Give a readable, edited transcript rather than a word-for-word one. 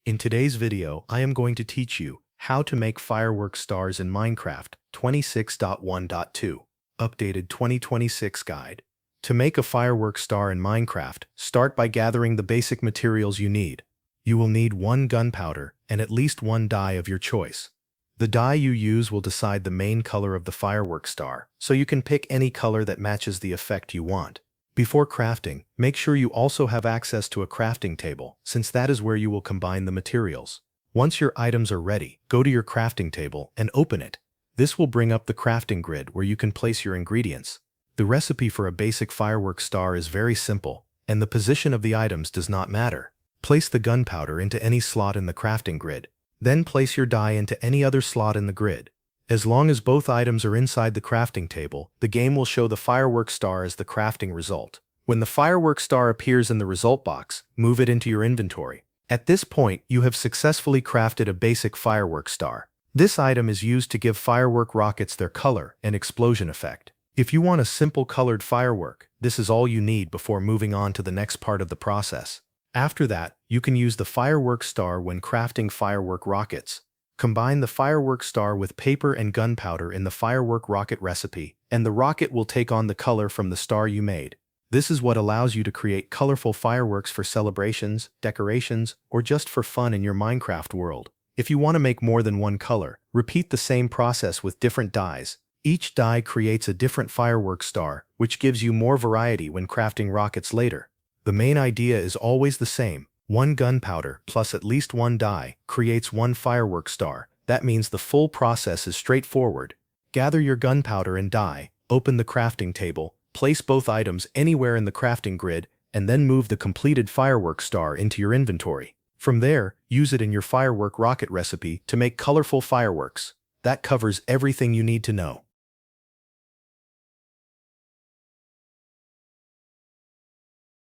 In today's video, I am going to teach you how to make firework stars in Minecraft 26.1.2, updated 2026 guide. To make a firework star in Minecraft, start by gathering the basic materials you need. You will need 1 gunpowder and at least 1 dye of your choice. The dye you use will decide the main color of the firework star, so you can pick any color that matches the effect you want. Before crafting, make sure you also have access to a crafting table, since that is where you will combine the materials. Once your items are ready, go to your crafting table and open it. This will bring up the crafting grid where you can place your ingredients. The recipe for a basic firework star is very simple, and the position of the items does not matter. Place the gunpowder into any slot in the crafting grid. Then place your dye into any other slot in the grid. As long as both items are inside the crafting table, the game will show the firework star as the crafting result. When the firework star appears in the result box, move it into your inventory. At this point, you have successfully crafted a basic firework star. This item is used to give firework rockets their color and explosion effect. If you want a simple colored firework, this is all you need before moving on to the next part of the process. After that, you can use the firework star when crafting firework rockets. Combine the firework star with paper and gunpowder in the firework rocket recipe, and the rocket will take on the color from the star you made. This is what allows you to create colorful fireworks for celebrations, decorations, or just for fun in your Minecraft world. If you want to make more than one color, repeat the same process with different dyes. Each dye creates a different firework star, which gives you more variety when crafting rockets later. The main idea is always the same. 1 gunpowder plus at least 1 dye creates 1 firework star. That means the full process is straightforward. Gather your gunpowder and dye, open the crafting table, place both items anywhere in the crafting grid, and then move the completed firework star into your inventory. From there, use it in your firework rocket recipe to make colorful fireworks. That covers everything you need to know.